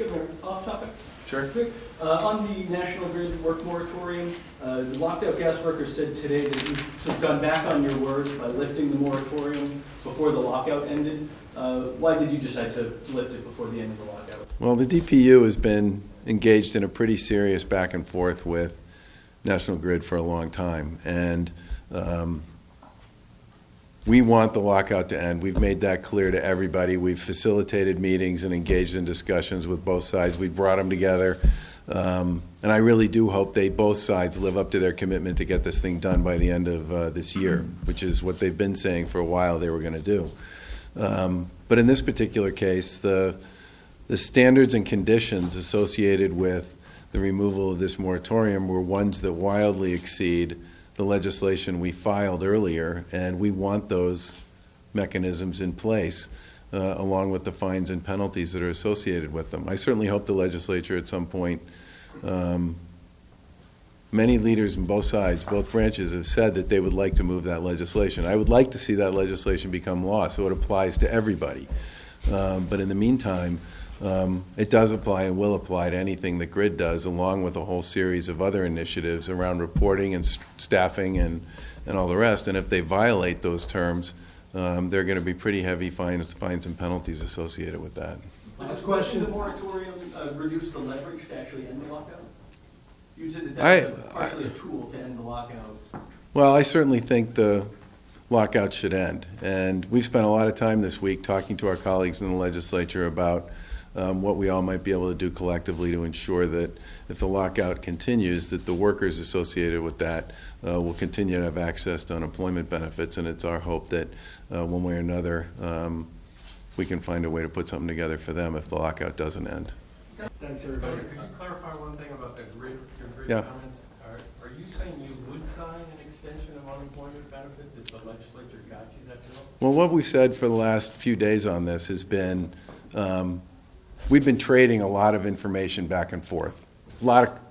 Good morning. Off topic. Sure. Quick. On the National Grid work moratorium, the locked out gas workers said today that you've sort of gone back on your word by lifting the moratorium before the lockout ended. Why did you decide to lift it before the end of the lockout? Well, the DPU has been engaged in a pretty serious back and forth with National Grid for a long time, and we want the lockout to end. We've made that clear to everybody. We've facilitated meetings and engaged in discussions with both sides. We brought them together, and I really do hope both sides live up to their commitment to get this thing done by the end of this year, which is what they've been saying for a while they were going to do. But in this particular case, the standards and conditions associated with the removal of this moratorium were ones that wildly exceed the legislation we filed earlier, and we want those mechanisms in place along with the fines and penalties that are associated with them. I certainly hope the legislature at some point, many leaders on both sides, both branches, have said that they would like to move that legislation. I would like to see that legislation become law so it applies to everybody. But in the meantime, it does apply and will apply to anything that Grid does, along with a whole series of other initiatives around reporting and staffing and all the rest. And if they violate those terms, there are going to be pretty heavy fines and penalties associated with that. Last question. The moratorium reduced the leverage to actually end the lockout? You said that that's partly a tool to end the lockout. Well, I certainly think the lockout should end. And we've spent a lot of time this week talking to our colleagues in the legislature about what we all might be able to do collectively to ensure that if the lockout continues, that the workers associated with that will continue to have access to unemployment benefits. And it's our hope that one way or another we can find a way to put something together for them if the lockout doesn't end. Thanks, everybody. Could you clarify one thing about the grid Yeah. comments? Are you saying you would sign an extension of unemployment benefits if the legislature got you that bill? Well, what we've said for the last few days on this has been we've been trading a lot of information back and forth.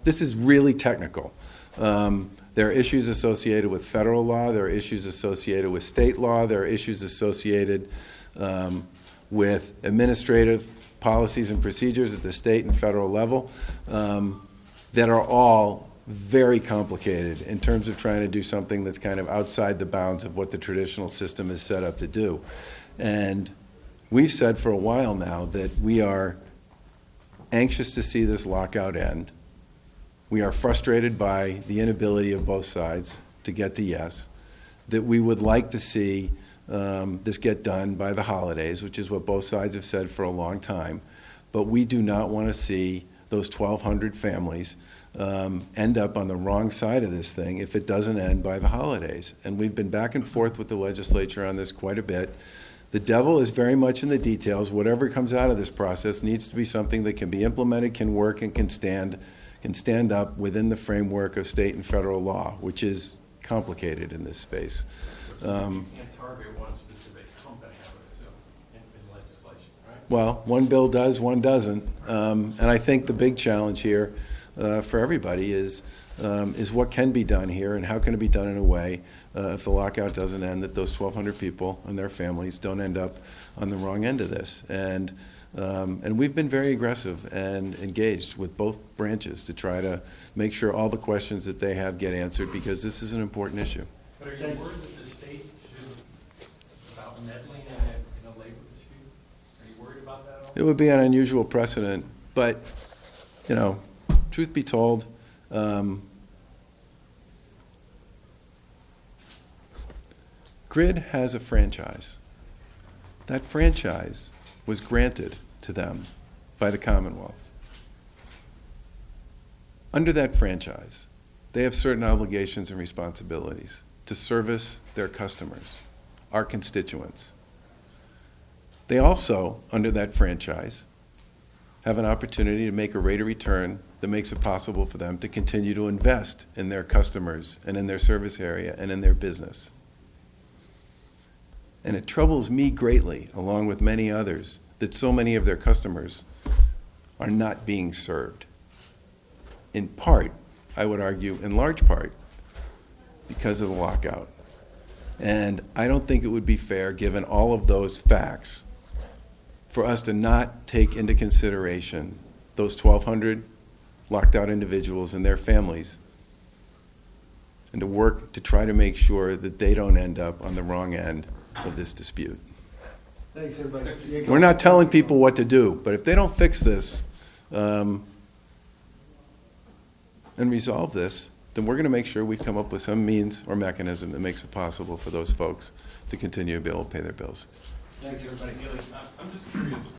This is really technical. There are issues associated with federal law. There are issues associated with state law. There are issues associated with administrative policies and procedures at the state and federal level that are all very complicated in terms of trying to do something that's kind of outside the bounds of what the traditional system is set up to do. And we've said for a while now that we are anxious to see this lockout end. We are frustrated by the inability of both sides to get to yes, that we would like to see this get done by the holidays, which is what both sides have said for a long time. But we do not want to see those 1,200 families end up on the wrong side of this thing if it doesn't end by the holidays. And we've been back and forth with the legislature on this quite a bit. The devil is very much in the details. Whatever comes out of this process needs to be something that can be implemented, can work, and can stand up within the framework of state and federal law, which is complicated in this space. You can't target one specific company, I would assume, in legislation, right? Well, one bill does, one doesn't. And I think the big challenge here for everybody is what can be done here and how can it be done in a way, if the lockout doesn't end, that those 1,200 people and their families don't end up on the wrong end of this. And we've been very aggressive and engaged with both branches to try to make sure all the questions that they have get answered, because this is an important issue. But are you worried that the state should, about meddling in a labor dispute? Are you worried about that at all? It would be an unusual precedent, but, you know, truth be told, Grid has a franchise. That franchise was granted to them by the Commonwealth. Under that franchise, they have certain obligations and responsibilities to service their customers, our constituents. They also, under that franchise, have an opportunity to make a rate of return that makes it possible for them to continue to invest in their customers and in their service area and in their business. And it troubles me greatly, along with many others, that so many of their customers are not being served. In part, I would argue, in large part, because of the lockout. And I don't think it would be fair, given all of those facts, for us to not take into consideration those 1,200 locked out individuals and their families, and to work to try to make sure that they don't end up on the wrong end of this dispute. Thanks, everybody. We're not telling people what to do, but if they don't fix this and resolve this, then we're going to make sure we come up with some means or mechanism that makes it possible for those folks to continue to be able to pay their bills. Thanks, everybody. I'm just curious,